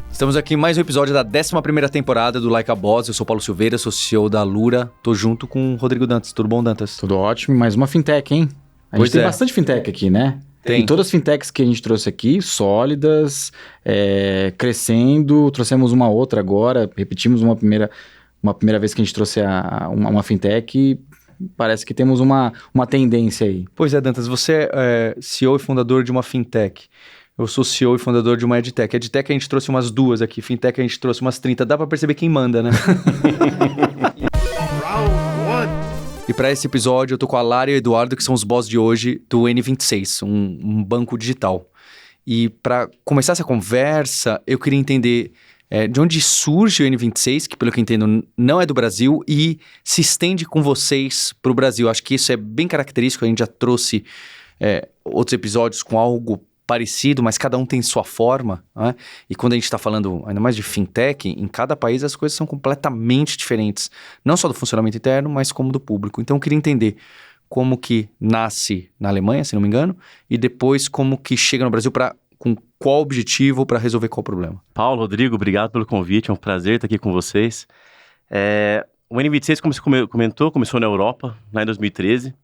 Estamos aqui em mais um episódio da 11ª temporada do Like a Boss. Eu sou Paulo Silveira, sou CEO da Lura. Tô junto com o Rodrigo Dantas. Tudo bom, Dantas? Tudo ótimo. Mais uma fintech, hein? A gente tem bastante fintech aqui, né? Tem. E todas as fintechs que a gente trouxe aqui, sólidas, crescendo. Trouxemos uma outra agora. Repetimos uma primeira vez que a gente trouxe uma fintech e parece que temos uma tendência aí. Pois é, Dantas. Você é CEO e fundador de uma fintech. Eu sou CEO e fundador de uma EdTech. EdTech a gente trouxe umas 2 aqui, Fintech a gente trouxe umas 30. Dá pra perceber quem manda, né? E pra esse episódio eu tô com a Lara e o Eduardo, que são os boss de hoje do N26, um banco digital. E pra começar essa conversa, eu queria entender de onde surge o N26, que pelo que eu entendo não é do Brasil, e se estende com vocês pro Brasil. Acho que isso é bem característico, a gente já trouxe outros episódios com algo parecido, mas cada um tem sua forma, né? E quando a gente está falando ainda mais de fintech, em cada país as coisas são completamente diferentes, não só do funcionamento interno, mas como do público. Então eu queria entender como que nasce na Alemanha, se não me engano, e depois como que chega no Brasil com qual objetivo para resolver qual problema. Paulo, Rodrigo, obrigado pelo convite, é um prazer estar aqui com vocês. O N26, como você comentou, começou na Europa, lá em 2013.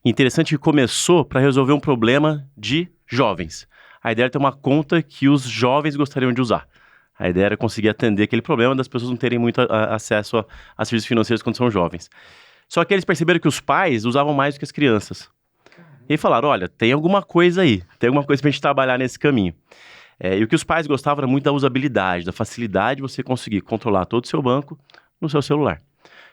Interessante que começou para resolver um problema de jovens. A ideia era ter uma conta que os jovens gostariam de usar. A ideia era conseguir atender aquele problema das pessoas não terem muito acesso a serviços financeiros quando são jovens. Só que eles perceberam que os pais usavam mais do que as crianças. E falaram, olha, tem alguma coisa aí, tem alguma coisa pra gente trabalhar nesse caminho. E o que os pais gostavam era muito da usabilidade, da facilidade de você conseguir controlar todo o seu banco no seu celular.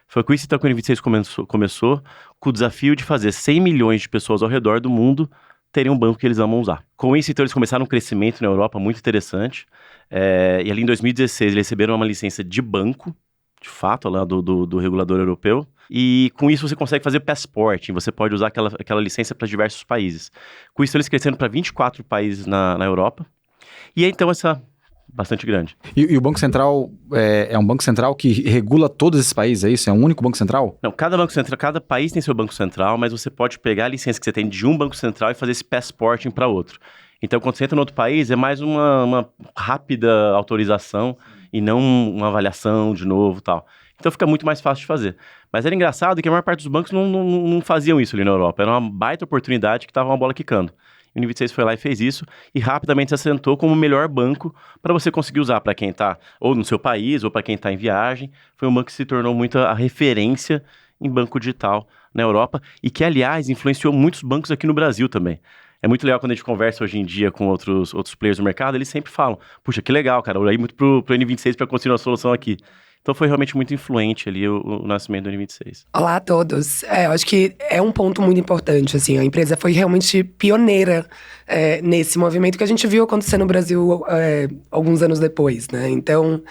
Foi com isso então que o N26 começou com o desafio de fazer 100 milhões de pessoas ao redor do mundo terem um banco que eles amam usar. Com isso, então, eles começaram um crescimento na Europa muito interessante. E ali em 2016, eles receberam uma licença de banco, de fato, lá do regulador europeu. E com isso, você consegue fazer passporting. Você pode usar aquela licença para diversos países. Com isso, eles cresceram para 24 países na Europa. E aí, então, bastante grande. E o Banco Central é um Banco Central que regula todos esses países, é isso? É um único Banco Central? Não, cada país tem seu Banco Central, mas você pode pegar a licença que você tem de um Banco Central e fazer esse passporting para outro. Então, quando você entra em outro país, é mais uma rápida autorização e não uma avaliação de novo e tal. Então, fica muito mais fácil de fazer. Mas era engraçado que a maior parte dos bancos não faziam isso ali na Europa. Era uma baita oportunidade que estava uma bola quicando. O N26 foi lá e fez isso e rapidamente se assentou como o melhor banco para você conseguir usar para quem está ou no seu país ou para quem está em viagem. Foi um banco que se tornou muito a referência em banco digital na Europa e que, aliás, influenciou muitos bancos aqui no Brasil também. É muito legal quando a gente conversa hoje em dia com outros players do mercado, eles sempre falam, puxa, que legal, cara, eu olhei muito pro N26 para conseguir uma solução aqui. Então foi realmente muito influente ali o nascimento do N26. Olá a todos. Eu acho que é um ponto muito importante, assim. A empresa foi realmente pioneira nesse movimento que a gente viu acontecer no Brasil alguns anos depois, né? Então,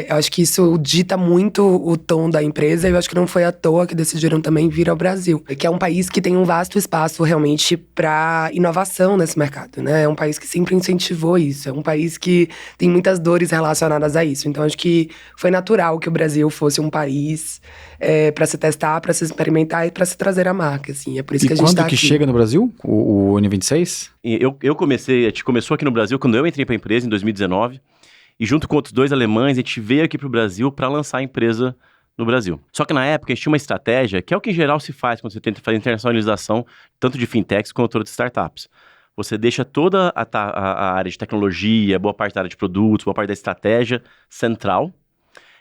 eu acho que isso dita muito o tom da empresa. E eu acho que não foi à toa que decidiram também vir ao Brasil. Que é um país que tem um vasto espaço realmente para inovação nesse mercado, né? É um país que sempre incentivou isso. É um país que tem muitas dores relacionadas a isso. Então, acho que foi natural que o Brasil fosse um país para se testar, para se experimentar e para se trazer a marca, assim. É por isso que a gente está aqui. E quando que chega no Brasil, o N26? A gente começou aqui no Brasil quando eu entrei para a empresa, em 2019. E junto com outros 2 alemães, a gente veio aqui para o Brasil para lançar a empresa no Brasil. Só que na época a gente tinha uma estratégia, que é o que em geral se faz quando você tenta fazer internacionalização, tanto de fintechs quanto de startups. Você deixa toda a área de tecnologia, boa parte da área de produtos, boa parte da estratégia central.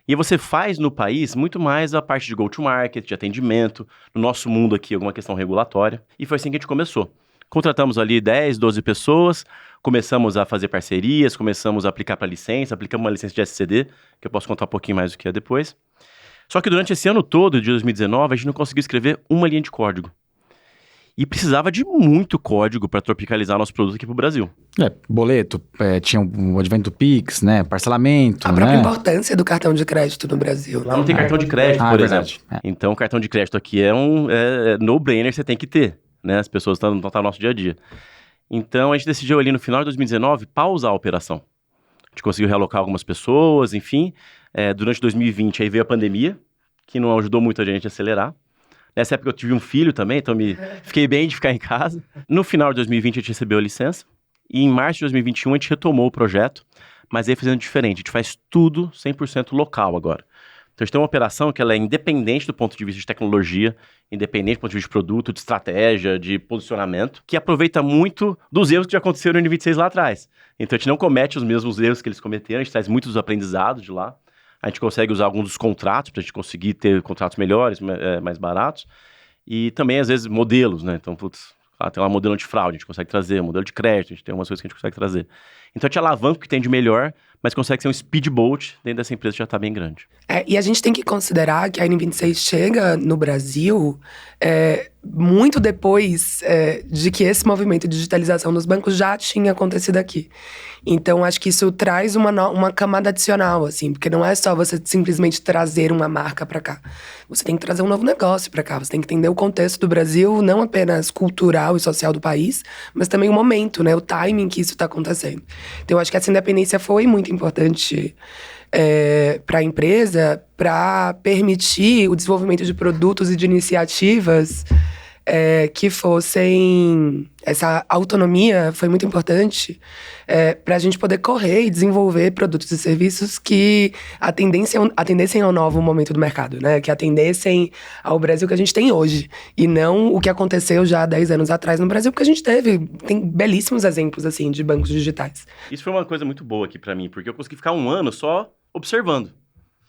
E você faz no país muito mais a parte de go-to-market, de atendimento, no nosso mundo aqui, alguma questão regulatória. E foi assim que a gente começou. Contratamos ali 10, 12 pessoas, começamos a fazer parcerias, começamos a aplicar para licença, aplicamos uma licença de SCD, que eu posso contar um pouquinho mais do que é depois. Só que durante esse ano todo, de 2019, a gente não conseguiu escrever uma linha de código. E precisava de muito código para tropicalizar nosso produto aqui para o Brasil. Boleto, tinha o advento do Pix, né? Parcelamento, a própria importância do cartão de crédito no Brasil. Lá não tem cartão de crédito, por exemplo. Então, o cartão de crédito aqui é no-brainer, você tem que ter, né? As pessoas estão no nosso dia a dia. Então, a gente decidiu ali no final de 2019 pausar a operação. A gente conseguiu realocar algumas pessoas, enfim. Durante 2020, aí veio a pandemia, que não ajudou muito a gente a acelerar. Nessa época eu tive um filho também, então fiquei bem de ficar em casa. No final de 2020 a gente recebeu a licença. E em março de 2021 a gente retomou o projeto, mas aí fazendo diferente. A gente faz tudo 100% local agora. Então a gente tem uma operação que ela é independente do ponto de vista de tecnologia, independente do ponto de vista de produto, de estratégia, de posicionamento, que aproveita muito dos erros que já aconteceram no N26 lá atrás. Então a gente não comete os mesmos erros que eles cometeram, a gente traz muitos aprendizados de lá. A gente consegue usar alguns dos contratos para a gente conseguir ter contratos melhores, mais baratos. E também, às vezes, modelos, né? Então, tem lá um modelo antifraude, a gente consegue trazer, um modelo de crédito, a gente tem algumas coisas que a gente consegue trazer. Então, a gente alavanca o que tem de melhor, mas consegue ser um speedboat dentro dessa empresa que já está bem grande. E a gente tem que considerar que a N26 chega no Brasil muito depois de que esse movimento de digitalização dos bancos já tinha acontecido aqui. Então, acho que isso traz uma camada adicional, assim, porque não é só você simplesmente trazer uma marca para cá. Você tem que trazer um novo negócio para cá, você tem que entender o contexto do Brasil, não apenas cultural e social do país, mas também o momento, né, o timing que isso está acontecendo. Então, eu acho que essa independência foi muito importante para a empresa, para permitir o desenvolvimento de produtos e de iniciativas que fossem... Essa autonomia foi muito importante para a gente poder correr e desenvolver produtos e serviços que atendessem ao novo momento do mercado, né? Que atendessem ao Brasil que a gente tem hoje. E não o que aconteceu já há 10 anos atrás no Brasil, porque a gente tem belíssimos exemplos, assim, de bancos digitais. Isso foi uma coisa muito boa aqui para mim, porque eu consegui ficar um ano só observando.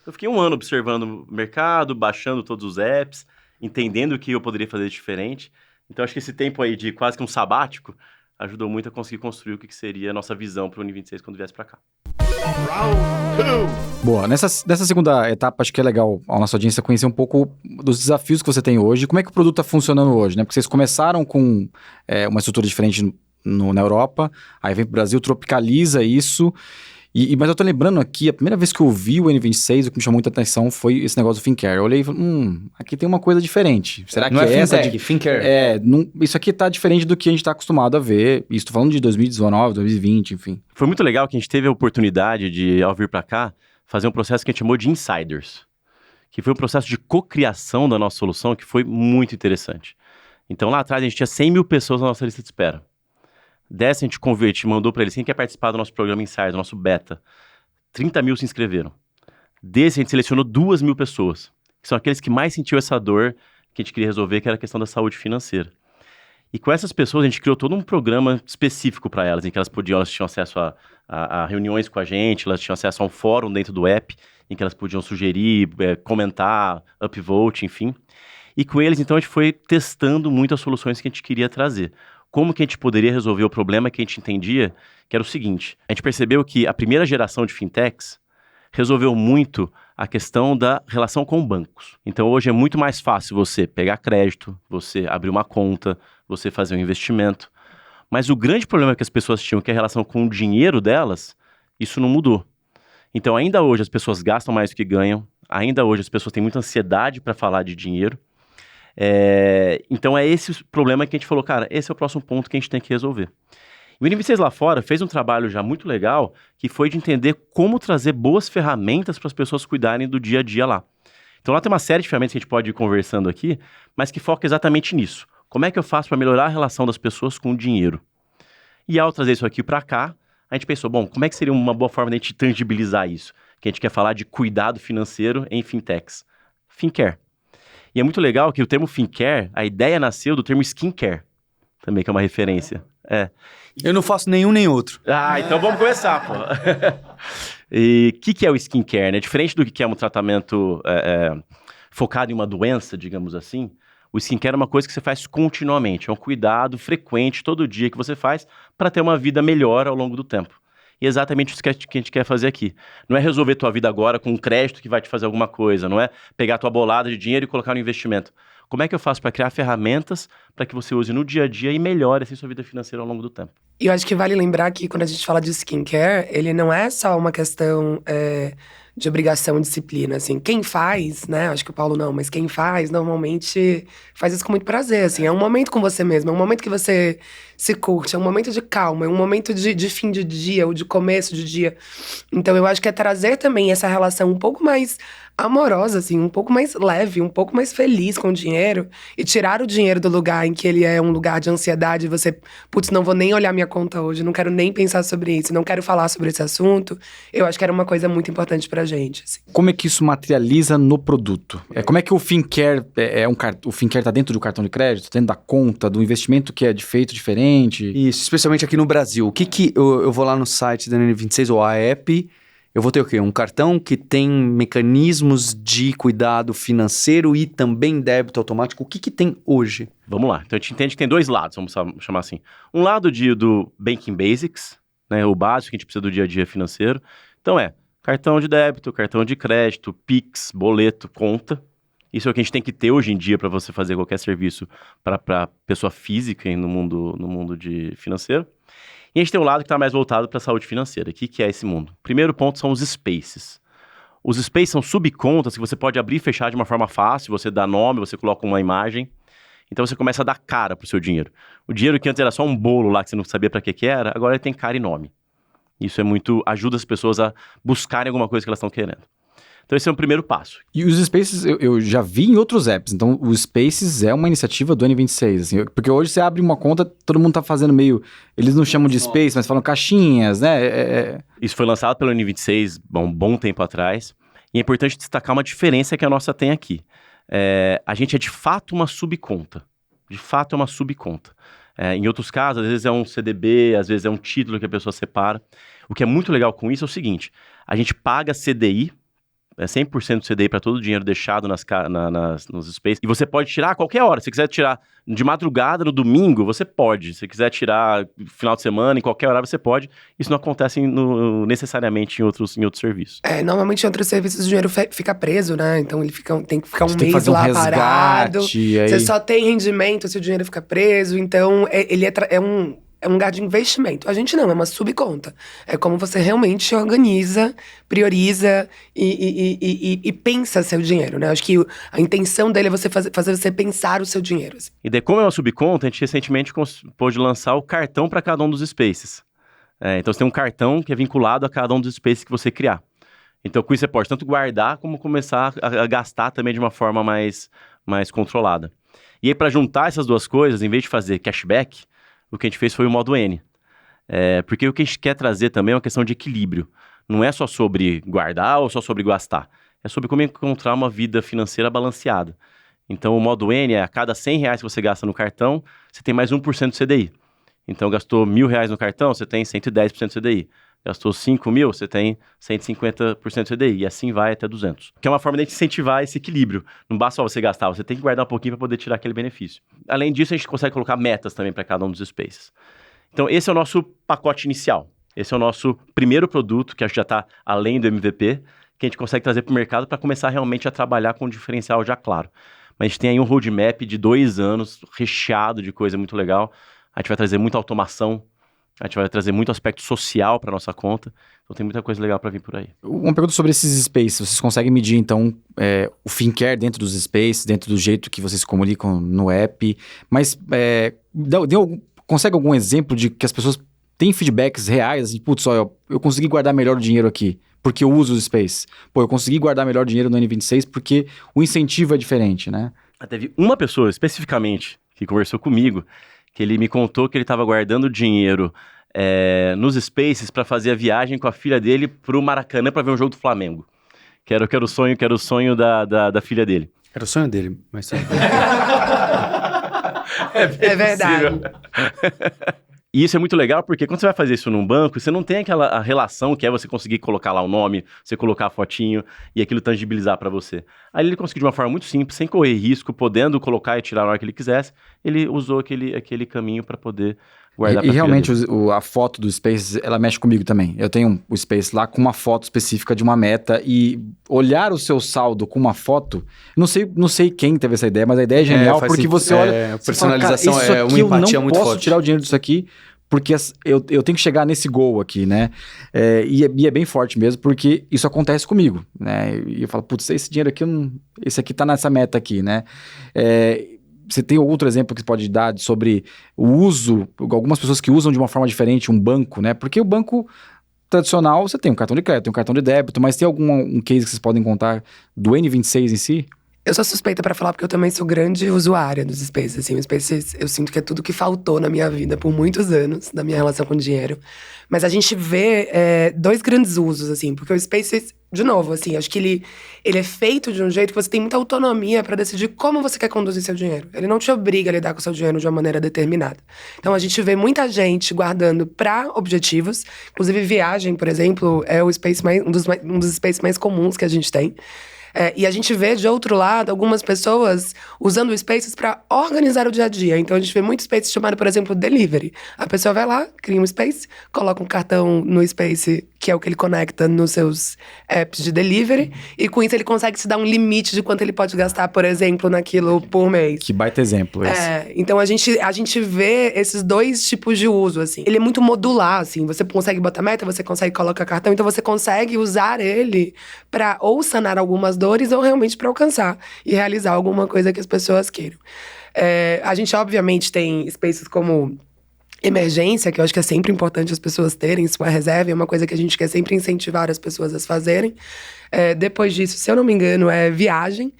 Eu fiquei um ano observando o mercado, baixando todos os apps, entendendo o que eu poderia fazer diferente. Então, acho que esse tempo aí de quase que um sabático ajudou muito a conseguir construir o que seria a nossa visão para o N26 quando viesse para cá. Boa, nessa segunda etapa, acho que é legal a nossa audiência conhecer um pouco dos desafios que você tem hoje, como é que o produto está funcionando hoje, né? Porque vocês começaram com uma estrutura diferente na Europa, aí vem para o Brasil, tropicaliza isso. Mas eu tô lembrando aqui, a primeira vez que eu vi o N26, o que me chamou muita atenção foi esse negócio do FinCare. Eu olhei e falei, aqui tem uma coisa diferente. Será que não é essa fintech, FinCare? Isso aqui tá diferente do que a gente tá acostumado a ver. Isso tô falando de 2019, 2020, enfim. Foi muito legal que a gente teve a oportunidade de, ao vir para cá, fazer um processo que a gente chamou de Insiders, que foi um processo de cocriação da nossa solução que foi muito interessante. Então lá atrás a gente tinha 100 mil pessoas na nossa lista de espera. Dessa a gente mandou para eles quem quer participar do nosso programa Insider, do nosso beta. 30 mil se inscreveram. Desse a gente selecionou 2 mil pessoas, que são aqueles que mais sentiu essa dor que a gente queria resolver, que era a questão da saúde financeira. E com essas pessoas a gente criou todo um programa específico para elas, em que elas tinham acesso a reuniões com a gente, elas tinham acesso a um fórum dentro do app, em que elas podiam sugerir, comentar, upvote, enfim. E com eles, então, a gente foi testando muito as soluções que a gente queria trazer. Como que a gente poderia resolver o problema que a gente entendia, que era o seguinte: a gente percebeu que a primeira geração de fintechs resolveu muito a questão da relação com bancos. Então, hoje é muito mais fácil você pegar crédito, você abrir uma conta, você fazer um investimento. Mas o grande problema que as pessoas tinham, que é a relação com o dinheiro delas, isso não mudou. Então, ainda hoje as pessoas gastam mais do que ganham, ainda hoje as pessoas têm muita ansiedade para falar de dinheiro. Então é esse o problema que a gente falou, cara, esse é o próximo ponto que a gente tem que resolver. E o N26 lá fora fez um trabalho já muito legal, que foi de entender como trazer boas ferramentas para as pessoas cuidarem do dia a dia lá. Então lá tem uma série de ferramentas que a gente pode ir conversando aqui, mas que foca exatamente nisso. Como é que eu faço para melhorar a relação das pessoas com o dinheiro? E ao trazer isso aqui para cá, a gente pensou, bom, como é que seria uma boa forma de a gente tangibilizar isso? Que a gente quer falar de cuidado financeiro em fintechs. FinCare. E é muito legal que o termo FinCare, a ideia nasceu do termo skincare, também, que é uma referência. Eu não faço nenhum nem outro. Então vamos começar, pô. E o que é o skincare, né? Diferente do que é um tratamento focado em uma doença, digamos assim, o skincare é uma coisa que você faz continuamente, é um cuidado frequente, todo dia que você faz para ter uma vida melhor ao longo do tempo. E é exatamente isso que a gente quer fazer aqui. Não é resolver tua vida agora com um crédito que vai te fazer alguma coisa, não é pegar tua bolada de dinheiro e colocar no investimento. Como é que eu faço para criar ferramentas para que você use no dia a dia e melhore assim, sua vida financeira ao longo do tempo? E eu acho que vale lembrar que quando a gente fala de skincare, ele não é só uma questão de obrigação e disciplina, assim. Quem faz, né, acho que o Paulo não, mas quem faz, normalmente faz isso com muito prazer, assim. É um momento com você mesmo, é um momento que você se curte, é um momento de calma, é um momento de fim de dia ou de começo de dia. Então, eu acho que é trazer também essa relação um pouco mais amorosa, assim, um pouco mais leve, um pouco mais feliz com o dinheiro e tirar o dinheiro do lugar em que ele é um lugar de ansiedade, você, putz, não vou nem olhar minha conta hoje, não quero nem pensar sobre isso, não quero falar sobre esse assunto. Eu acho que era uma coisa muito importante pra gente, assim. Como é que isso materializa no produto? Como é que o FinCare, o FinCare tá dentro do cartão de crédito, dentro da conta, do investimento que é feito diferente? Isso, especialmente aqui no Brasil. O que eu vou lá no site da N26 ou a app, eu vou ter o quê? Um cartão que tem mecanismos de cuidado financeiro e também débito automático. O que tem hoje? Vamos lá. Então a gente entende que tem dois lados, vamos chamar assim. Um lado do Banking Basics, né, o básico que a gente precisa do dia a dia financeiro. Então cartão de débito, cartão de crédito, Pix, boleto, conta. Isso é o que a gente tem que ter hoje em dia para você fazer qualquer serviço para pessoa física no mundo de financeiro. E a gente tem um lado que está mais voltado para a saúde financeira. O que é esse mundo? Primeiro ponto são os spaces. Os spaces são subcontas que você pode abrir e fechar de uma forma fácil. Você dá nome, você coloca uma imagem. Então você começa a dar cara pro seu dinheiro. O dinheiro que antes era só um bolo lá que você não sabia para que era, agora ele tem cara e nome. Isso ajuda as pessoas a buscarem alguma coisa que elas estão querendo. Então esse é o primeiro passo. E os Spaces eu já vi em outros apps. Então o Spaces é uma iniciativa do N26, assim, porque hoje você abre uma conta, todo mundo tá fazendo meio... Eles não chamam de Space, mas falam caixinhas, né? Isso foi lançado pelo N26 um bom tempo atrás. E é importante destacar uma diferença que a nossa tem aqui. A gente é de fato uma subconta. De fato é uma subconta. Em outros casos, às vezes é um CDB, às vezes é um título que a pessoa separa. O que é muito legal com isso é o seguinte, a gente paga CDI, 100% CDI para todo o dinheiro deixado nos spaces, e você pode tirar a qualquer hora. Se você quiser tirar de madrugada, no domingo, você pode. Se você quiser tirar no final de semana, em qualquer hora, você pode. Isso não acontece necessariamente em outros serviços. Normalmente em outros serviços o dinheiro fica preso, né? Então ele tem que ficar um mês fazer lá resgate, parado. aí... Você só tem rendimento se o dinheiro fica preso. Então ele é um lugar de investimento. A gente não, é uma subconta. É como você realmente organiza, prioriza e pensa seu dinheiro, né? Acho que a intenção dele é você fazer você pensar o seu dinheiro. Assim. E daí, como é uma subconta, a gente recentemente pôde lançar o cartão para cada um dos spaces. Então, você tem um cartão que é vinculado a cada um dos spaces que você criar. Então, com isso, você pode tanto guardar como começar a gastar também de uma forma mais controlada. E aí, para juntar essas duas coisas, em vez de fazer cashback, o que a gente fez foi o modo N. Porque o que a gente quer trazer também é uma questão de equilíbrio. Não é só sobre guardar ou só sobre gastar. É sobre como encontrar uma vida financeira balanceada. Então, o modo N é a cada R$100 que você gasta no cartão, você tem mais 1% de CDI. Então, gastou R$1.000 no cartão, você tem 110% de CDI. Gastou 5 mil, você tem 150% de CDI. E assim vai até 200. Que é uma forma de incentivar esse equilíbrio. Não basta só você gastar, você tem que guardar um pouquinho para poder tirar aquele benefício. Além disso, a gente consegue colocar metas também para cada um dos spaces. Então, esse é o nosso pacote inicial. Esse é o nosso primeiro produto, que já está além do MVP, que a gente consegue trazer para o mercado para começar realmente a trabalhar com um diferencial já claro. Mas a gente tem aí um roadmap de 2 anos, recheado de coisa muito legal. A gente vai trazer muita automação, a gente vai trazer muito aspecto social para nossa conta. Então tem muita coisa legal para vir por aí. Uma pergunta sobre esses spaces. Vocês conseguem medir, então, o FinCare dentro dos spaces, dentro do jeito que vocês se comunicam no app. Mas consegue algum exemplo de que as pessoas têm feedbacks reais? Assim, putz, eu consegui guardar melhor o dinheiro aqui, porque eu uso os spaces. Eu consegui guardar melhor dinheiro no N26 porque o incentivo é diferente, né? Teve uma pessoa, especificamente, que conversou comigo, que ele me contou que ele estava guardando dinheiro nos Spaces para fazer a viagem com a filha dele pro Maracanã para ver um jogo do Flamengo. Que era o sonho da filha dele. Era o sonho dele, mas... É verdade. E isso é muito legal porque quando você vai fazer isso num banco, você não tem a relação que é você conseguir colocar lá o nome, você colocar a fotinho e aquilo tangibilizar para você. Aí ele conseguiu de uma forma muito simples, sem correr risco, podendo colocar e tirar na hora que ele quisesse, ele usou aquele caminho para poder guardar. E realmente a foto do Space, ela mexe comigo também. Eu tenho o Space lá com uma foto específica de uma meta e olhar o seu saldo com uma foto, não sei quem teve essa ideia, mas a ideia é genial porque você olha... personalização fala, é uma empatia muito forte. Eu não posso tirar o dinheiro disso aqui porque eu tenho que chegar nesse goal aqui, né? E é bem forte mesmo, porque isso acontece comigo, né? E eu falo, putz, esse dinheiro aqui, esse aqui tá nessa meta aqui, né? Você tem outro exemplo que você pode dar sobre o uso, algumas pessoas que usam de uma forma diferente um banco, né? Porque o banco tradicional, você tem um cartão de crédito, um cartão de débito, mas tem algum case que vocês podem contar do N26 em si? Eu sou suspeita pra falar porque eu também sou grande usuária dos Spaces, assim. O Spaces, eu sinto que é tudo que faltou na minha vida por muitos anos, da minha relação com o dinheiro. Mas a gente vê dois grandes usos, assim. Porque o Spaces, de novo, assim, acho que ele é feito de um jeito que você tem muita autonomia pra decidir como você quer conduzir seu dinheiro. Ele não te obriga a lidar com o seu dinheiro de uma maneira determinada. Então, a gente vê muita gente guardando pra objetivos. Inclusive, viagem, por exemplo, é o space um dos spaces mais comuns que a gente tem. E a gente vê, de outro lado, algumas pessoas usando o Spaces para organizar o dia a dia. Então, a gente vê muito Spaces chamado, por exemplo, Delivery. A pessoa vai lá, cria um Space, coloca um cartão no Space, que é o que ele conecta nos seus apps de delivery. E com isso, ele consegue se dar um limite de quanto ele pode gastar, por exemplo, naquilo por mês. Que baita exemplo esse. Então, a gente vê esses dois tipos de uso, assim. Ele é muito modular, assim. Você consegue botar meta, você consegue colocar cartão. Então, você consegue usar ele para ou sanar algumas dores ou realmente para alcançar e realizar alguma coisa que as pessoas queiram. A gente, obviamente, tem spaces como emergência, que eu acho que é sempre importante as pessoas terem sua reserva, é uma coisa que a gente quer sempre incentivar as pessoas a fazerem. Depois disso, se eu não me engano, é viagem.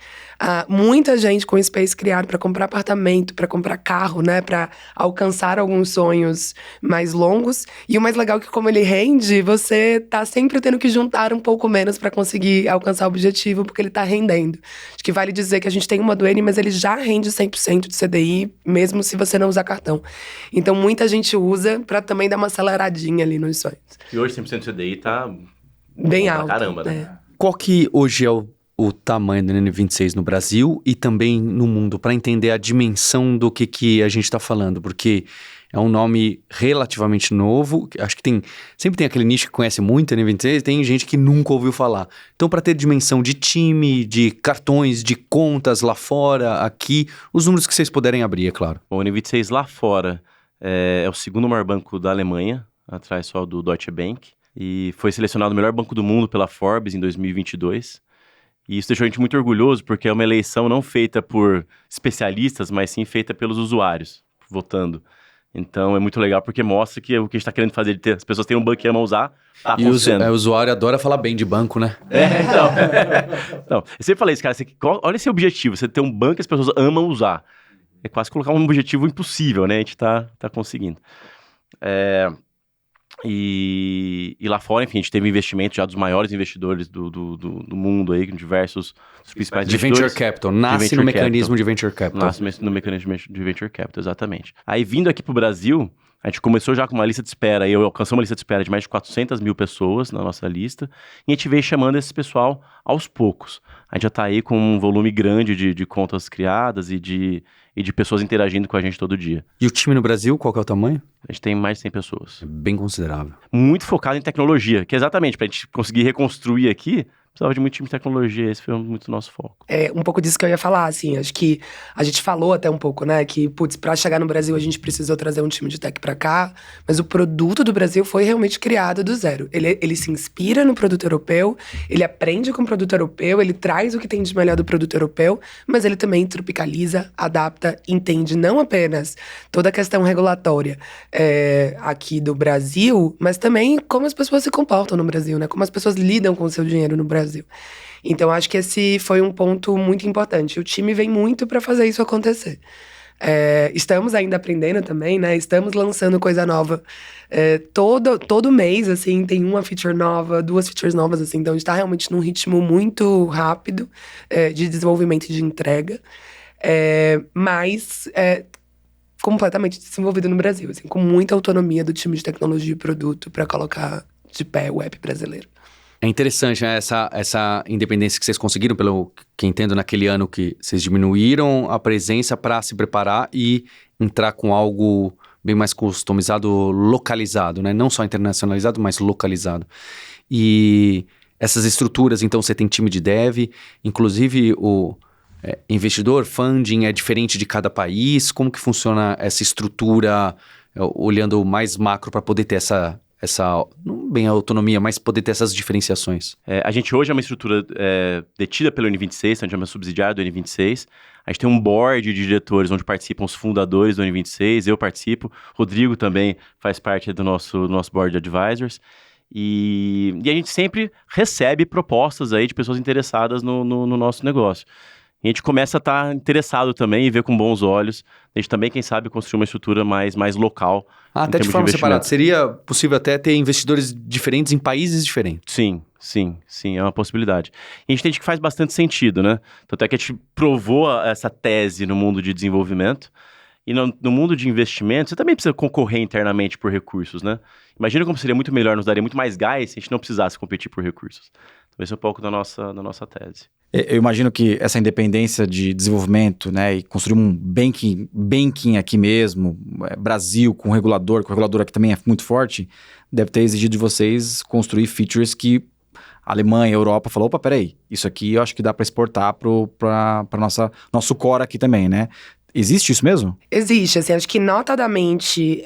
Muita gente com space criado para comprar apartamento, para comprar carro, né? Para alcançar alguns sonhos mais longos. E o mais legal é que, como ele rende, você tá sempre tendo que juntar um pouco menos para conseguir alcançar o objetivo, porque ele tá rendendo. Acho que vale dizer que a gente tem uma do N, mas ele já rende 100% de CDI, mesmo se você não usar cartão. Então, muita gente usa para também dar uma aceleradinha ali nos sonhos. E hoje 100% CDI tá bem bom alto. Pra caramba, né? Qual que hoje é o tamanho do N26 no Brasil e também no mundo, para entender a dimensão do que a gente está falando? Porque é um nome relativamente novo, acho que sempre tem aquele nicho que conhece muito o N26, e tem gente que nunca ouviu falar. Então, para ter dimensão de time, de cartões, de contas lá fora, aqui, os números que vocês puderem abrir, é claro. Bom, o N26 lá fora é o segundo maior banco da Alemanha, atrás só do Deutsche Bank. E foi selecionado o melhor banco do mundo pela Forbes em 2022. E isso deixou a gente muito orgulhoso, porque é uma eleição não feita por especialistas, mas sim feita pelos usuários, votando. Então é muito legal, porque mostra que o que a gente está querendo fazer, as pessoas têm um banco que amam usar, tá acontecendo. E o usuário adora falar bem de banco, né? Então, eu sempre falei isso, cara, olha esse objetivo, você ter um banco que as pessoas amam usar. É quase colocar um objetivo impossível, né? A gente tá conseguindo. E lá fora, enfim, a gente teve investimento já dos maiores investidores do mundo aí, diversos dos principais de investidores. Venture Capital, nasce no mecanismo de Venture Capital. Nasce no mecanismo de Venture Capital, exatamente. Aí, vindo aqui pro Brasil, a gente começou já com uma lista de espera, e eu alcançei uma lista de espera de mais de 400 mil pessoas na nossa lista, e a gente veio chamando esse pessoal aos poucos. A gente já tá aí com um volume grande de contas criadas e de pessoas interagindo com a gente todo dia. E o time no Brasil, qual que é o tamanho? A gente tem mais de 100 pessoas. É bem considerável. Muito focado em tecnologia, que é exatamente, pra gente conseguir reconstruir aqui, precisava de muito time de tecnologia, esse foi muito o nosso foco. Um pouco disso que eu ia falar, assim, acho que a gente falou até um pouco, né, que, pra chegar no Brasil a gente precisou trazer um time de tech pra cá, mas o produto do Brasil foi realmente criado do zero. Ele se inspira no produto europeu, ele aprende com o produto europeu, ele traz o que tem de melhor do produto europeu, mas ele também tropicaliza, adapta, entende não apenas toda a questão regulatória aqui do Brasil, mas também como as pessoas se comportam no Brasil, né, como as pessoas lidam com o seu dinheiro no Brasil. Então, acho que esse foi um ponto muito importante. O time vem muito para fazer isso acontecer. Estamos ainda aprendendo também, né? Estamos lançando coisa nova. Todo mês, assim, tem uma feature nova, 2 features novas, assim. Então, a gente tá realmente num ritmo muito rápido de desenvolvimento e de entrega. Mas completamente desenvolvido no Brasil, assim, com muita autonomia do time de tecnologia e produto para colocar de pé o app brasileiro. É interessante, né? Essa independência que vocês conseguiram, pelo que entendo, naquele ano que vocês diminuíram a presença para se preparar e entrar com algo bem mais customizado, localizado, né? Não só internacionalizado, mas localizado. E essas estruturas, então, você tem time de dev, inclusive o investidor, funding é diferente de cada país. Como que funciona essa estrutura olhando mais macro para poder ter essa não bem autonomia, mas poder ter essas diferenciações? A gente hoje é uma estrutura detida pelo N26, a gente é uma subsidiária do N26. A gente tem um board de diretores onde participam os fundadores do N26, eu participo, Rodrigo também faz parte do nosso board de advisors. E a gente sempre recebe propostas aí de pessoas interessadas no nosso negócio. E a gente começa a estar interessado também e ver com bons olhos. A gente também, quem sabe, construir uma estrutura mais local. Até de forma separada. Seria possível até ter investidores diferentes em países diferentes? Sim, é uma possibilidade. E a gente entende que faz bastante sentido, né? Tanto é que a gente provou essa tese no mundo de desenvolvimento. E no mundo de investimento, você também precisa concorrer internamente por recursos, né? Imagina como seria muito melhor, nos daria muito mais gás se a gente não precisasse competir por recursos. Então, esse é um pouco da nossa tese. Eu imagino que essa independência de desenvolvimento, né, e construir um banking aqui mesmo, Brasil com regulador aqui também é muito forte, deve ter exigido de vocês construir features que a Alemanha, a Europa falou, opa, peraí, isso aqui eu acho que dá para exportar para nosso core aqui também, né? Existe isso mesmo? Existe, assim, acho que notadamente,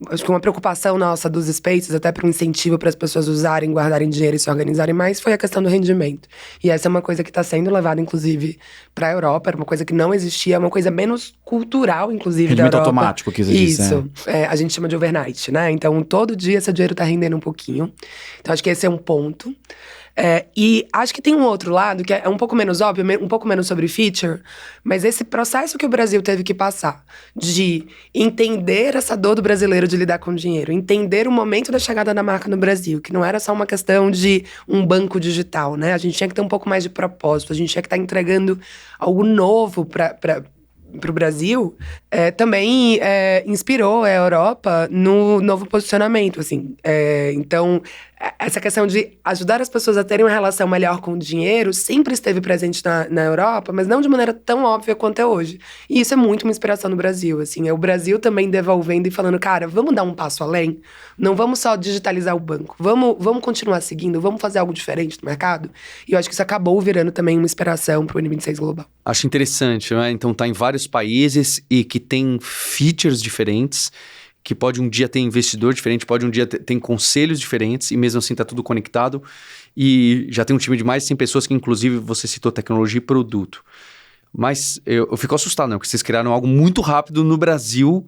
acho que uma preocupação nossa dos Spaces, até para um incentivo para as pessoas usarem, guardarem dinheiro e se organizarem mais, foi a questão do rendimento. E essa é uma coisa que está sendo levada, inclusive, para a Europa, era uma coisa que não existia, é uma coisa menos cultural, inclusive, rendimento da Europa. automático que existe. Isso, a gente chama de overnight, né? Então, todo dia esse dinheiro está rendendo um pouquinho. Então, acho que esse é um ponto. E acho que tem um outro lado, que é um pouco menos óbvio, um pouco menos sobre feature, mas esse processo que o Brasil teve que passar de entender essa dor do brasileiro de lidar com dinheiro, entender o momento da chegada da marca no Brasil, que não era só uma questão de um banco digital, né? A gente tinha que ter um pouco mais de propósito, a gente tinha que estar entregando algo novo para o Brasil, também inspirou a Europa no novo posicionamento, assim. Então, essa questão de ajudar as pessoas a terem uma relação melhor com o dinheiro sempre esteve presente na Europa, mas não de maneira tão óbvia quanto é hoje. E isso é muito uma inspiração no Brasil, assim. É o Brasil também devolvendo e falando, cara, vamos dar um passo além? Não vamos só digitalizar o banco. Vamos continuar seguindo, vamos fazer algo diferente no mercado? E eu acho que isso acabou virando também uma inspiração para o N26 Global. Acho interessante, né? Então tá em vários países e que tem features diferentes, que pode um dia ter investidor diferente, pode um dia ter conselhos diferentes, e mesmo assim tá tudo conectado. E já tem um time de mais de 100 pessoas, que inclusive você citou tecnologia e produto. Mas eu fico assustado, né? Porque vocês criaram algo muito rápido no Brasil,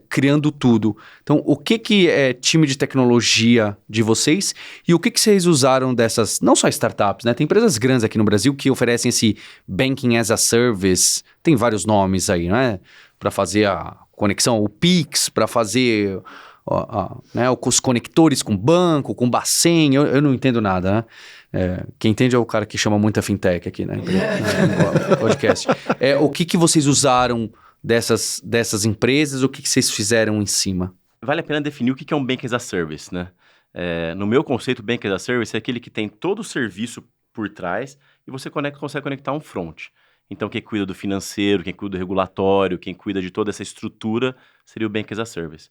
criando tudo. Então, o que é time de tecnologia de vocês? E o que vocês usaram dessas, não só startups, né? Tem empresas grandes aqui no Brasil que oferecem esse Banking as a Service. Tem vários nomes aí, né? Para fazer a conexão, o Pix, para fazer os conectores com banco, com Bacen. Eu não entendo nada, né? Quem entende é o cara que chama muita fintech aqui, né? No podcast. O que vocês usaram dessas empresas, o que vocês fizeram em cima? Vale a pena definir o que é um Bank as a Service, né? No meu conceito, Bank as a Service é aquele que tem todo o serviço por trás e você consegue conectar um front. Então, quem cuida do financeiro, quem cuida do regulatório, quem cuida de toda essa estrutura, seria o Bank as a Service.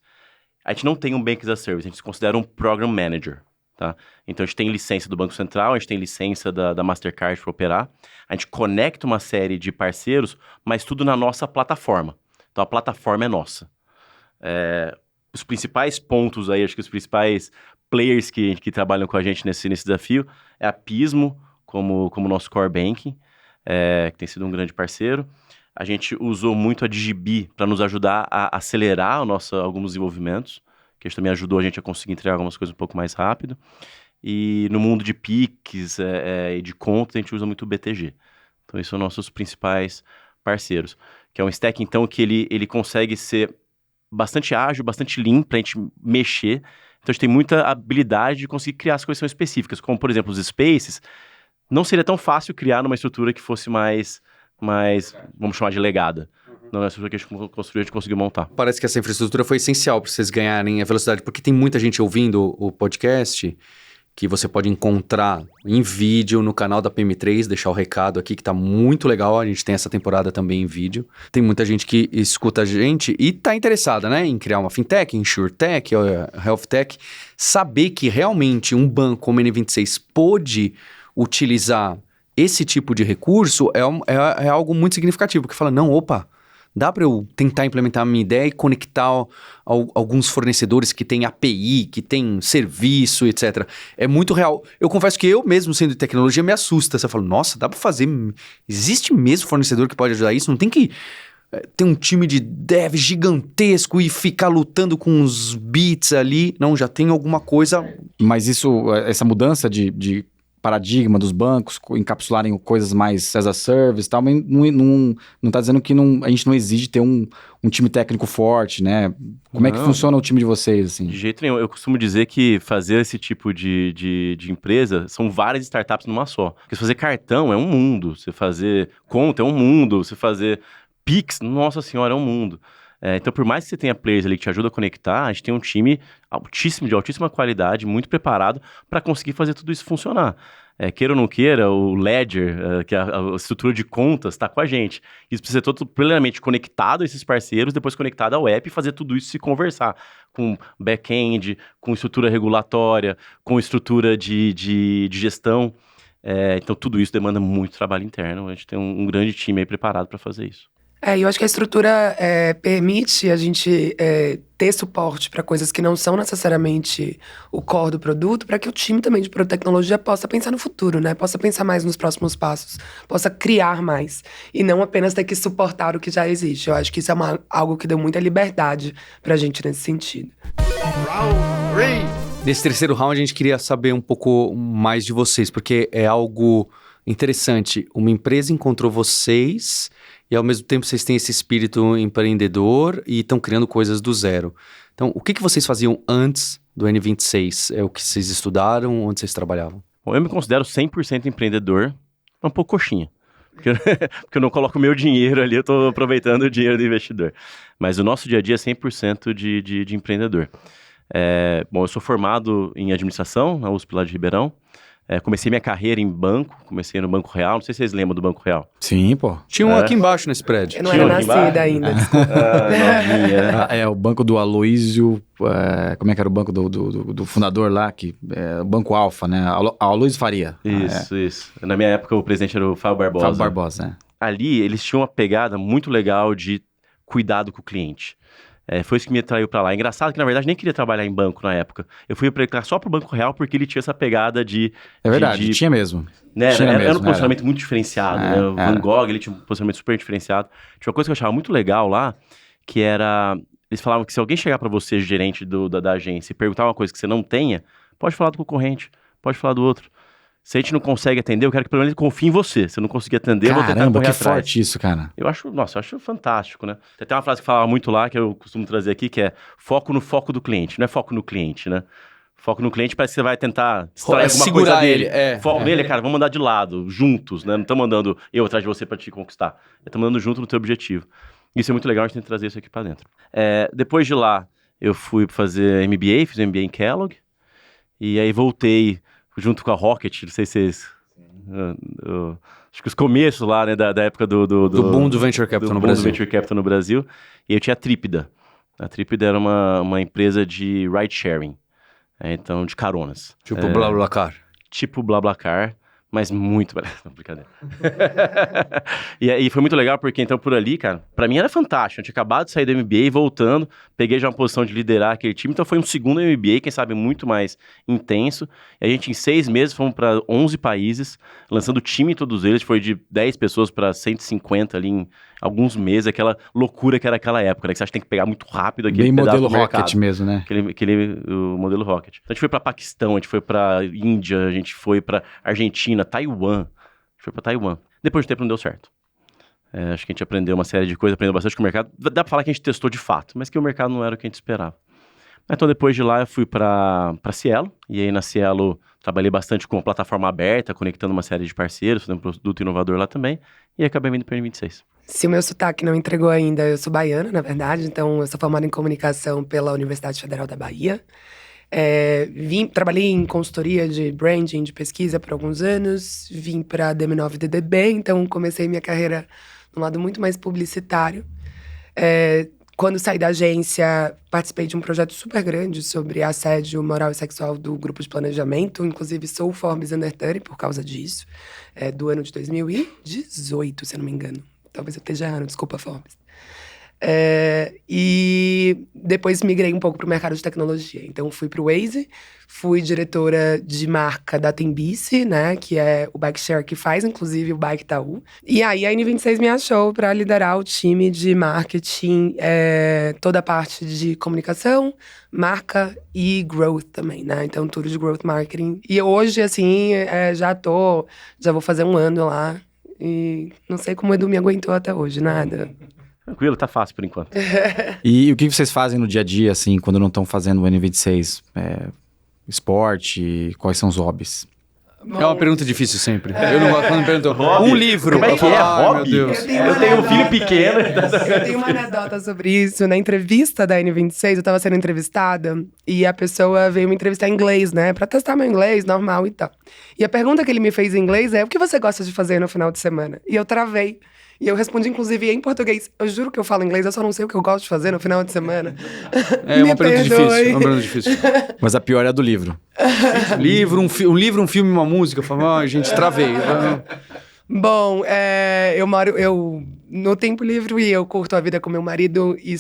A gente não tem um Bank as a Service, a gente se considera um Program Manager, tá? Então, a gente tem licença do Banco Central, a gente tem licença da Mastercard para operar, a gente conecta uma série de parceiros, mas tudo na nossa plataforma. Então, a plataforma é nossa. Os principais pontos aí, acho que os principais players que trabalham com a gente nesse desafio é a Pismo, como nosso core banking, que tem sido um grande parceiro. A gente usou muito a Digibi para nos ajudar a acelerar alguns desenvolvimentos, que também ajudou a gente a conseguir entregar algumas coisas um pouco mais rápido. E no mundo de Pix e de contas, a gente usa muito o BTG. Então, esses são nossos principais parceiros. Que é um stack, então, que ele consegue ser bastante ágil, bastante lean para a gente mexer. Então, a gente tem muita habilidade de conseguir criar as coisas que são específicas, como, por exemplo, os Spaces. Não seria tão fácil criar numa estrutura que fosse mais vamos chamar de legada. Não é a estrutura que a gente construiu, a gente conseguiu montar. Parece que essa infraestrutura foi essencial para vocês ganharem a velocidade, porque tem muita gente ouvindo o podcast que você pode encontrar em vídeo no canal da PM3, deixar o recado aqui, que tá muito legal, a gente tem essa temporada também em vídeo. Tem muita gente que escuta a gente e tá interessada, né, em criar uma fintech, insurtech, healthtech, saber que realmente um banco como o N26 pôde utilizar esse tipo de recurso é algo muito significativo, porque fala, não, opa, dá para eu tentar implementar a minha ideia e conectar alguns fornecedores que têm API, que têm serviço, etc. É muito real. Eu confesso que eu mesmo, sendo de tecnologia, me assusta. Você fala, nossa, dá para fazer... Existe mesmo fornecedor que pode ajudar isso? Não tem que ter um time de dev gigantesco e ficar lutando com os bits ali. Não, já tem alguma coisa... Mas essa mudança de paradigma dos bancos, encapsularem coisas mais as a service e tal, mas não tá dizendo que a gente não exige ter um time técnico forte, né? Como é que funciona o time de vocês, assim? De jeito nenhum. Eu costumo dizer que fazer esse tipo de empresa são várias startups numa só. Porque se fazer cartão é um mundo, você fazer conta é um mundo, você fazer Pix, nossa senhora, é um mundo. Então, por mais que você tenha players ali que te ajudam a conectar, a gente tem um time de altíssima qualidade, muito preparado para conseguir fazer tudo isso funcionar. Queira ou não queira, o Ledger, que é a estrutura de contas, está com a gente. Isso precisa ser todo plenamente conectado a esses parceiros, depois conectado ao app e fazer tudo isso se conversar com back-end, com estrutura regulatória, com estrutura de gestão. Então, tudo isso demanda muito trabalho interno. A gente tem um grande time aí preparado para fazer isso. E eu acho que a estrutura permite a gente ter suporte para coisas que não são necessariamente o core do produto, para que o time também de produto e tecnologia possa pensar no futuro, né? Possa pensar mais nos próximos passos, possa criar mais. E não apenas ter que suportar o que já existe. Eu acho que isso é algo que deu muita liberdade pra gente nesse sentido. Nesse terceiro round, a gente queria saber um pouco mais de vocês, porque é algo interessante. Uma empresa encontrou vocês... E ao mesmo tempo vocês têm esse espírito empreendedor e estão criando coisas do zero. Então, o que vocês faziam antes do N26? É o que vocês estudaram, onde vocês trabalhavam? Bom, eu me considero 100% empreendedor, um pouco coxinha. Porque eu não coloco o meu dinheiro ali, eu estou aproveitando o dinheiro do investidor. Mas o nosso dia a dia é 100% de empreendedor. Bom, eu sou formado em administração na USP lá de Ribeirão. Comecei minha carreira em banco, comecei no Banco Real. Não sei se vocês lembram do Banco Real. Sim, pô. Tinha um aqui embaixo nesse prédio. Eu não era nascida ainda, desculpa. O banco do Aloysio, como é que era o banco do fundador lá? O Banco Alfa, né? Aloysio Faria. Isso. Na minha época o presidente era o Fábio Barbosa. Fábio Barbosa, Ali eles tinham uma pegada muito legal de cuidado com o cliente. Foi isso que me atraiu pra lá. É engraçado que, na verdade, nem queria trabalhar em banco na época. Eu fui aplicar só pro Banco Real porque ele tinha essa pegada de... É verdade, tinha mesmo. Era um posicionamento muito diferenciado, né? O Van Gogh, ele tinha um posicionamento super diferenciado. Tinha uma coisa que eu achava muito legal lá, que era... Eles falavam que se alguém chegar pra você, gerente da agência, e perguntar uma coisa que você não tenha, pode falar do concorrente, pode falar do outro. Se a gente não consegue atender, eu quero que pelo menos ele confie em você. Se eu não conseguir atender, eu vou tentar correr atrás. Forte isso, cara. Eu acho fantástico, né? Tem uma frase que falava muito lá, que eu costumo trazer aqui, que é foco no foco do cliente. Não é foco no cliente, né? Foco no cliente parece que você vai tentar extrair alguma coisa dele. Foco nele, cara, vamos andar de lado, juntos, né? Não estamos andando eu atrás de você para te conquistar. Estamos andando junto no teu objetivo. Isso é muito legal, a gente tem que trazer isso aqui para dentro. Depois de lá, eu fui fazer MBA, fiz MBA em Kellogg. E aí voltei... junto com a Rocket, não sei se vocês... acho que os começos lá, né, da época do boom do Venture Capital no Brasil. Do Venture Capital no Brasil. E eu tinha a Trípida. A Trípida era uma empresa de ride-sharing. Então, de caronas. Tipo BlaBlaCar. Tipo BlaBlaCar, mas muito... Não, brincadeira. E foi muito legal, porque então por ali, cara, pra mim era fantástico. Eu tinha acabado de sair do MBA, voltando, peguei já uma posição de liderar aquele time, então foi um segundo MBA, quem sabe muito mais intenso. E a gente em 6 meses fomos pra 11 países, lançando o time todos eles, foi de 10 pessoas pra 150 ali em alguns meses, aquela loucura que era aquela época, né? Que você acha que tem que pegar muito rápido aquele bem pedaço modelo do mercado. Rocket mesmo, né? O modelo Rocket. Então a gente foi pra Paquistão, a gente foi pra Índia, a gente foi pra Argentina, Taiwan. A gente foi pra Taiwan. Depois de tempo não deu certo. Acho que a gente aprendeu uma série de coisas, aprendeu bastante com o mercado. Dá pra falar que a gente testou de fato, mas que o mercado não era o que a gente esperava. Então depois de lá eu fui pra Cielo, e aí na Cielo trabalhei bastante com plataforma aberta, conectando uma série de parceiros, fazendo produto inovador lá também, e acabei vindo para o N26. Se o meu sotaque não entregou ainda, eu sou baiana, na verdade, então eu sou formada em comunicação pela Universidade Federal da Bahia. Trabalhei em consultoria de branding, de pesquisa por alguns anos, vim para DM9DDB, então comecei minha carreira num lado muito mais publicitário. Quando saí da agência, participei de um projeto super grande sobre assédio moral e sexual do grupo de planejamento. Inclusive, sou o Forbes Under 30 por causa disso. Do ano de 2018, se eu não me engano. Talvez eu esteja errando, desculpa, Forbes. E depois migrei um pouco para o mercado de tecnologia. Então, fui para o Waze, fui diretora de marca da Tembice, né? Que é o bike share que faz, inclusive, o Bike Itaú. E aí, a N26 me achou para liderar o time de marketing, toda a parte de comunicação, marca e growth também, né? Então, tudo de growth marketing. E hoje, assim, já vou fazer 1 ano lá. E não sei como o Edu me aguentou até hoje, nada. Tranquilo, tá fácil por enquanto. E o que vocês fazem no dia a dia, assim, quando não estão fazendo o N26? Esporte, quais são os hobbies? É uma pergunta difícil sempre. Eu não gosto quando me perguntam. Um livro. Como é que é? Hobby? Meu Deus. Eu tenho um filho pequeno. Eu tenho uma anedota sobre isso. Na entrevista da N26, eu tava sendo entrevistada e a pessoa veio me entrevistar em inglês, né? Pra testar meu inglês, normal e tal. E a pergunta que ele me fez em inglês é: o que você gosta de fazer no final de semana? E eu travei. E eu respondi, inclusive, em português. Eu juro que eu falo inglês, eu só não sei o que eu gosto de fazer no final de semana. É uma pergunta difícil. Uma pergunta difícil. Mas a pior é a do livro. Um livro, um filme, uma música. Eu falo, gente, travei. Bom, eu no tempo livre eu curto a vida com meu marido e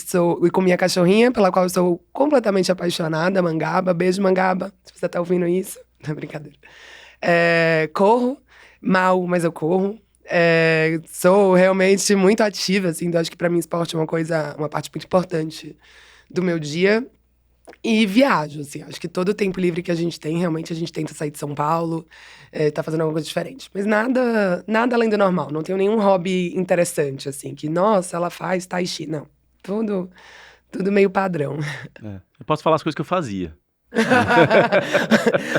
com minha cachorrinha, pela qual eu sou completamente apaixonada, Mangaba. Beijo, Mangaba, se você tá ouvindo isso. Não é brincadeira. Corro, mal, mas eu corro. Sou realmente muito ativa, assim, então acho que pra mim esporte é uma parte muito importante do meu dia. E viajo, assim, acho que todo o tempo livre que a gente tem, realmente a gente tenta sair de São Paulo, tá fazendo alguma coisa diferente. Mas nada além do normal, não tenho nenhum hobby interessante, assim, que, nossa, ela faz tai chi, não. Tudo meio padrão. Eu posso falar as coisas que eu fazia.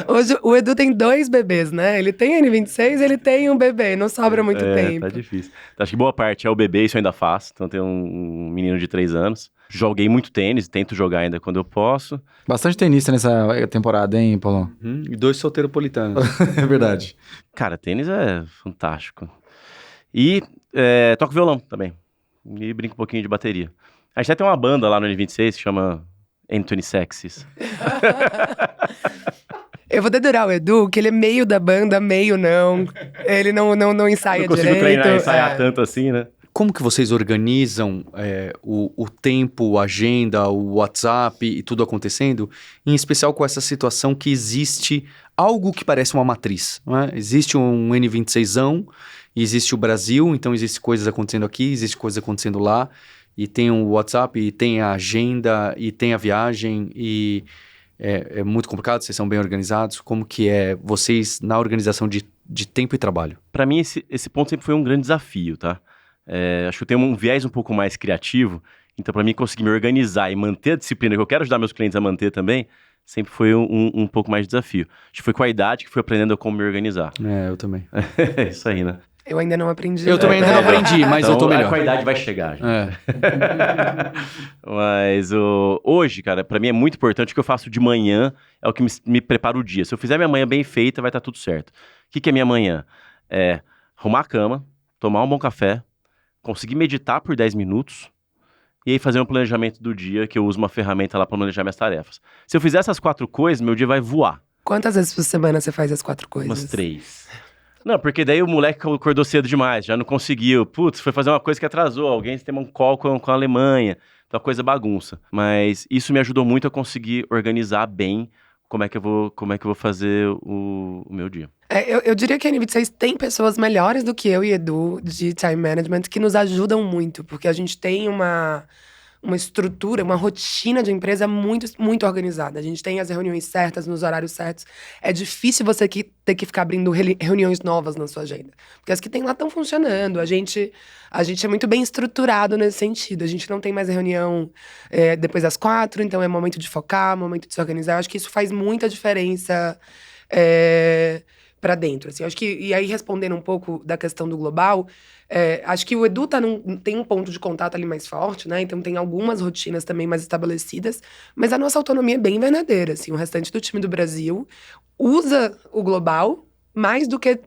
Hoje o Edu tem 2 bebês, né? Ele tem N26, ele tem um bebê, não sobra muito tempo. Tá difícil. Acho que boa parte é o bebê, isso eu ainda faço. Então tem um menino de 3 anos. Joguei muito tênis, tento jogar ainda quando eu posso. Bastante tenista nessa temporada, hein, Paulão? E 2 solteiropolitanos. É verdade. Cara, tênis é fantástico. E toco violão também. E brinco um pouquinho de bateria. A gente até tem uma banda lá no N26 que chama Anthony Sexes. Eu vou dedurar o Edu, que ele é meio da banda, meio não. Ele não ensaia direito. Não consigo treinar, ensaiar tanto assim, né? Como que vocês organizam o tempo, a agenda, o WhatsApp e tudo acontecendo? Em especial com essa situação que existe algo que parece uma matriz, não é? Existe um N26ão, existe o Brasil, então existe coisas acontecendo aqui, existe coisas acontecendo lá. E tem o WhatsApp, e tem a agenda, e tem a viagem, e é muito complicado, vocês são bem organizados. Como que é vocês na organização de tempo e trabalho? Pra mim, esse ponto sempre foi um grande desafio, tá? Acho que eu tenho um viés um pouco mais criativo, então pra mim conseguir me organizar e manter a disciplina que eu quero ajudar meus clientes a manter também, sempre foi um pouco mais de desafio. Acho que foi com a idade que fui aprendendo como me organizar. Eu também. É isso aí, né? Eu ainda não aprendi. Eu também ainda não aprendi, mas então, eu tô melhor. A idade vai chegar. Mas hoje, cara, pra mim é muito importante o que eu faço de manhã, é o que me prepara o dia. Se eu fizer minha manhã bem feita, vai estar tudo certo. O que é minha manhã? Arrumar a cama, tomar um bom café, conseguir meditar por 10 minutos e aí fazer um planejamento do dia, que eu uso uma ferramenta lá pra planejar minhas tarefas. Se eu fizer essas 4 coisas, meu dia vai voar. Quantas vezes por semana você faz as 4 coisas? Umas 3. Não, porque daí o moleque acordou cedo demais, já não conseguiu. Putz, foi fazer uma coisa que atrasou. Alguém tem um call com a Alemanha. Então a coisa bagunça. Mas isso me ajudou muito a conseguir organizar bem como é que eu vou fazer o meu dia. Eu diria que a N26 tem pessoas melhores do que eu e Edu de time management que nos ajudam muito. Porque a gente tem uma estrutura, uma rotina de empresa muito, muito organizada. A gente tem as reuniões certas, nos horários certos. É difícil você ter que ficar abrindo reuniões novas na sua agenda. Porque as que tem lá estão funcionando. A gente é muito bem estruturado nesse sentido. A gente não tem mais reunião depois das 4, então é momento de focar, momento de se organizar. Eu acho que isso faz muita diferença pra dentro, assim. Acho que, e aí, respondendo um pouco da questão do global, acho que o Edu tem um ponto de contato ali mais forte, né? Então tem algumas rotinas também mais estabelecidas, mas a nossa autonomia é bem verdadeira, assim. O restante do time do Brasil usa o global mais do que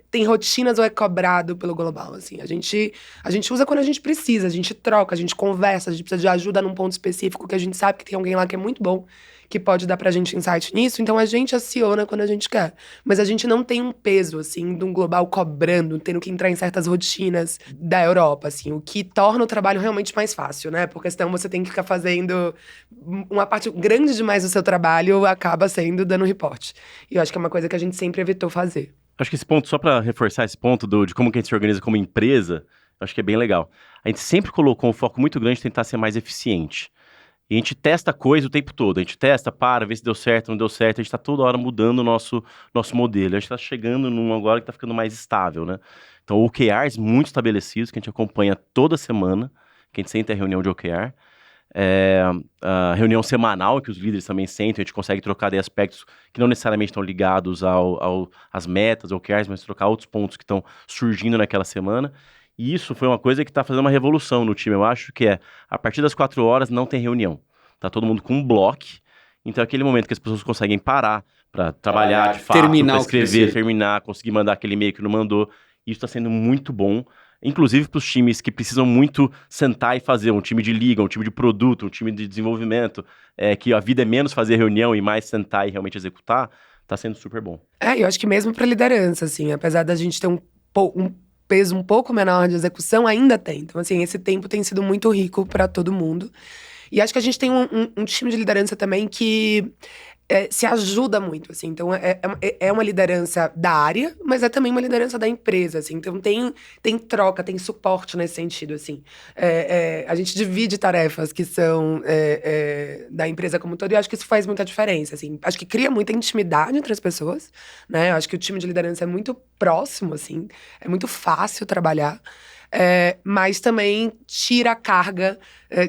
tem rotinas ou é cobrado pelo global, assim. A gente usa quando a gente precisa, a gente troca, a gente conversa, a gente precisa de ajuda num ponto específico que a gente sabe que tem alguém lá que é muito bom, que pode dar pra gente insight nisso, então a gente aciona quando a gente quer. Mas a gente não tem um peso, assim, de um global cobrando, tendo que entrar em certas rotinas da Europa, assim, o que torna o trabalho realmente mais fácil, né? Porque senão você tem que ficar fazendo uma parte grande demais do seu trabalho, acaba sendo dando reporte. E eu acho que é uma coisa que a gente sempre evitou fazer. Acho que esse ponto, só para reforçar esse ponto de como que a gente se organiza como empresa, acho que é bem legal. A gente sempre colocou um foco muito grande em tentar ser mais eficiente. E a gente testa coisa o tempo todo. A gente testa, vê se deu certo, não deu certo. A gente está toda hora mudando o nosso modelo. A gente está chegando num agora que está ficando mais estável, né? Então, OKRs muito estabelecidos, que a gente acompanha toda semana, que a gente senta em reunião de OKR. A reunião semanal, que os líderes também sentem, a gente consegue trocar de aspectos que não necessariamente estão ligados às metas, OKRs, mas trocar outros pontos que estão surgindo naquela semana. E isso foi uma coisa que está fazendo uma revolução no time. Eu acho que a partir das 4 horas não tem reunião. Tá todo mundo com um bloco. Então é aquele momento que as pessoas conseguem parar para trabalhar de fato, para escrever, terminar, conseguir mandar aquele e-mail que não mandou. Isso está sendo muito bom. Inclusive para os times que precisam muito sentar e fazer, um time de liga, um time de produto, um time de desenvolvimento, que a vida é menos fazer reunião e mais sentar e realmente executar, tá sendo super bom. Eu acho que mesmo para liderança, assim, apesar da gente ter um peso um pouco menor de execução, ainda tem. Então, assim, esse tempo tem sido muito rico para todo mundo. E acho que a gente tem um time de liderança também que se ajuda muito, assim. Então, é uma liderança da área, mas é também uma liderança da empresa, assim. Então, tem troca, tem suporte nesse sentido, assim. A gente divide tarefas que são da empresa como um todo, e eu acho que isso faz muita diferença, assim. Acho que cria muita intimidade entre as pessoas, né? Eu acho que o time de liderança é muito próximo, assim. É muito fácil trabalhar. Mas também tira a carga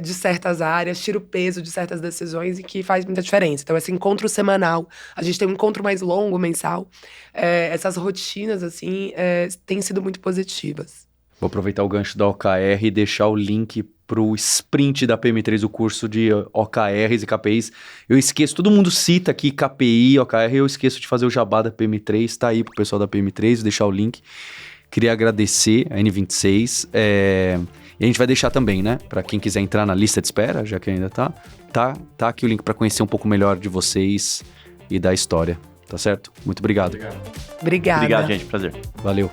de certas áreas, tira o peso de certas decisões e que faz muita diferença. Então, esse encontro semanal, a gente tem um encontro mais longo, mensal. Essas rotinas, assim, têm sido muito positivas. Vou aproveitar o gancho da OKR e deixar o link pro sprint da PM3, o curso de OKRs e KPIs. Eu esqueço, todo mundo cita aqui KPI, OKR, eu esqueço de fazer o jabá da PM3, tá aí pro pessoal da PM3, vou deixar o link. Queria agradecer a N26, e a gente vai deixar também, né, para quem quiser entrar na lista de espera, já que ainda tá aqui o link para conhecer um pouco melhor de vocês e da história, tá certo? Muito obrigado. Obrigada. Obrigado, gente, prazer. Valeu.